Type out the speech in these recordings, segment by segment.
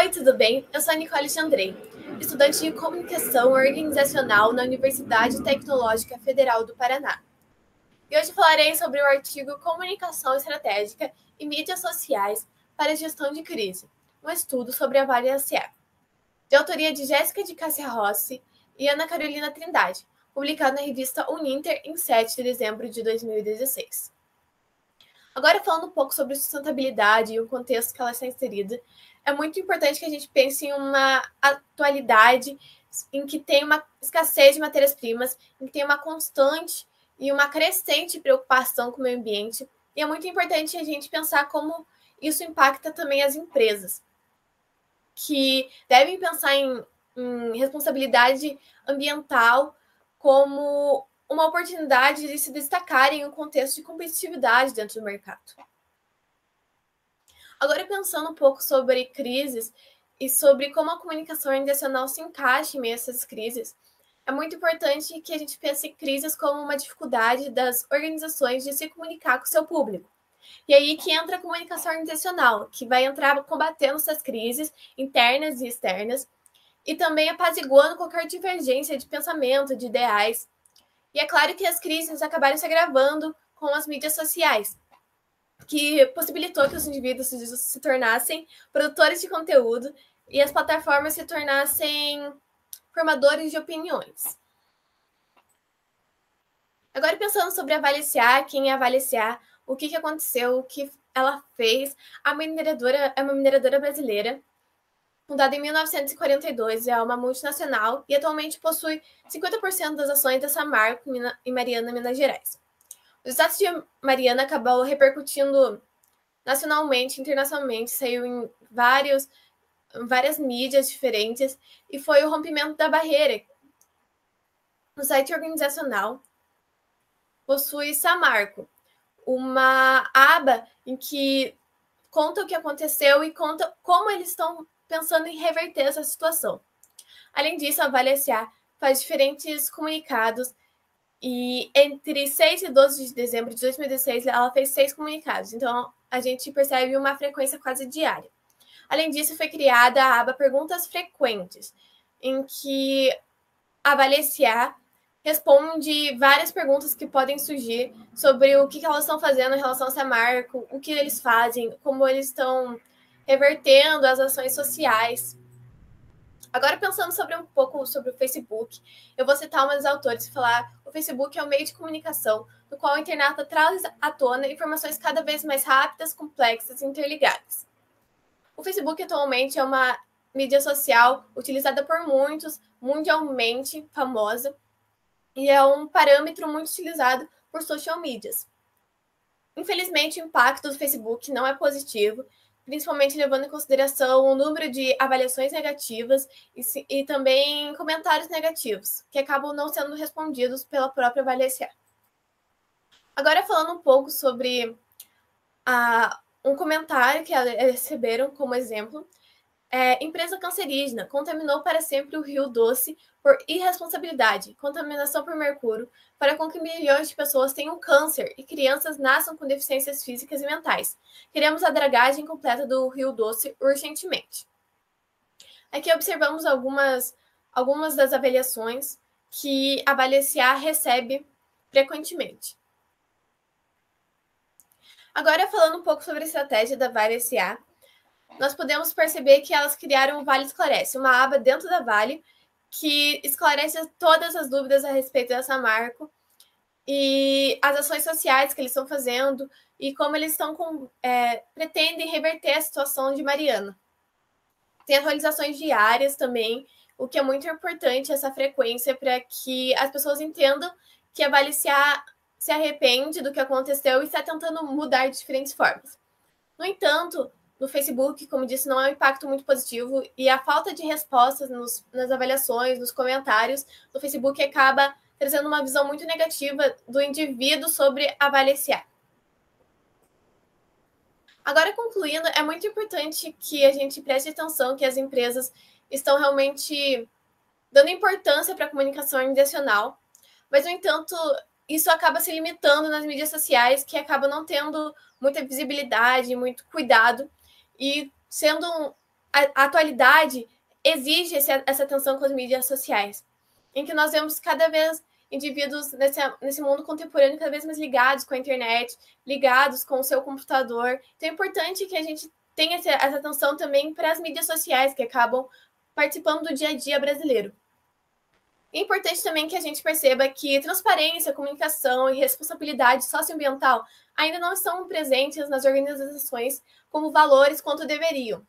Oi, tudo bem? Eu sou a Nicole Chandrei, estudante de Comunicação Organizacional na Universidade Tecnológica Federal do Paraná. E hoje falarei sobre o artigo Comunicação Estratégica e Mídias Sociais para a Gestão de Crise, um estudo sobre a Vale S.A., de autoria de Jéssica de Cássia Rossi e Ana Carolina Trindade, publicado na revista Uninter em 7 de dezembro de 2016. Agora, falando um pouco sobre sustentabilidade e o contexto que ela está inserida, é muito importante que a gente pense em uma atualidade em que tem uma escassez de matérias-primas, em que tem uma constante e uma crescente preocupação com o meio ambiente, e é muito importante a gente pensar como isso impacta também as empresas, que devem pensar em responsabilidade ambiental como uma oportunidade de se destacarem em um contexto de competitividade dentro do mercado. Agora, pensando um pouco sobre crises e sobre como a comunicação organizacional se encaixa em meio a essas crises, é muito importante que a gente pense em crises como uma dificuldade das organizações de se comunicar com o seu público. E aí que entra a comunicação organizacional, que vai entrar combatendo essas crises internas e externas, e também apaziguando qualquer divergência de pensamento, de ideais. E é claro que as crises acabaram se agravando com as mídias sociais, que possibilitou que os indivíduos se tornassem produtores de conteúdo e as plataformas se tornassem formadores de opiniões. Agora, pensando sobre a Vale S.A., quem é a Vale S.A., o que aconteceu, o que ela fez, a mineradora é uma mineradora brasileira, fundada em 1942, é uma multinacional e atualmente possui 50% das ações da Samarco em Mariana, Minas Gerais. O status de Mariana acabou repercutindo nacionalmente, internacionalmente, saiu em várias mídias diferentes e foi o rompimento da barreira. No site organizacional possui Samarco, uma aba em que conta o que aconteceu e conta como eles estão pensando em reverter essa situação. Além disso, a Vale S.A. faz diferentes comunicados e entre 6 e 12 de dezembro de 2016 ela fez 6 comunicados, então a gente percebe uma frequência quase diária. Além disso, foi criada a aba Perguntas Frequentes, em que a Vale S.A. responde várias perguntas que podem surgir sobre o que elas estão fazendo em relação a Samarco, o que eles fazem, como eles estão revertendo as ações sociais. Agora, pensando um pouco sobre o Facebook, eu vou citar umas autores e falar: o Facebook é um meio de comunicação no qual a internet traz à tona informações cada vez mais rápidas, complexas e interligadas. O Facebook atualmente é uma mídia social utilizada por muitos, mundialmente famosa, e é um parâmetro muito utilizado por social medias. Infelizmente, o impacto do Facebook não é positivo, principalmente levando em consideração o número de avaliações negativas e também comentários negativos, que acabam não sendo respondidos pela própria Vale S.A. Agora, falando um pouco sobre um comentário que elas receberam como exemplo, empresa cancerígena contaminou para sempre o Rio Doce por irresponsabilidade, contaminação por mercúrio, para com que milhões de pessoas tenham câncer e crianças nasçam com deficiências físicas e mentais. Queremos a dragagem completa do Rio Doce urgentemente. Aqui observamos algumas das avaliações que a Vale S.A. recebe frequentemente. Agora, falando um pouco sobre a estratégia da Vale S.A., nós podemos perceber que elas criaram o Vale Esclarece, uma aba dentro da Vale que esclarece todas as dúvidas a respeito da Samarco e as ações sociais que eles estão fazendo e como eles pretendem reverter a situação de Mariana. Tem atualizações diárias também, o que é muito importante, essa frequência, para que as pessoas entendam que a Vale se arrepende do que aconteceu e está tentando mudar de diferentes formas. No entanto, no Facebook, como disse, não é um impacto muito positivo e a falta de respostas nas avaliações, nos comentários do Facebook acaba trazendo uma visão muito negativa do indivíduo sobre a Vale S.A. Agora, concluindo, é muito importante que a gente preste atenção que as empresas estão realmente dando importância para a comunicação organizacional, mas, no entanto, isso acaba se limitando nas mídias sociais, que acabam não tendo muita visibilidade, muito cuidado, e sendo a atualidade exige essa atenção com as mídias sociais, em que nós vemos cada vez indivíduos nesse mundo contemporâneo cada vez mais ligados com a internet, ligados com o seu computador. Então é importante que a gente tenha essa atenção também para as mídias sociais, que acabam participando do dia a dia brasileiro. É importante também que a gente perceba que transparência, comunicação e responsabilidade socioambiental ainda não estão presentes nas organizações como valores quanto deveriam.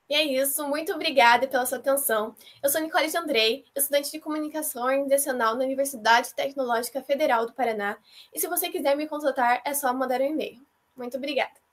E é isso, muito obrigada pela sua atenção. Eu sou Nicole de Andrei, estudante de Comunicação Organizacional na Universidade Tecnológica Federal do Paraná. E se você quiser me consultar, é só mandar um e-mail. Muito obrigada.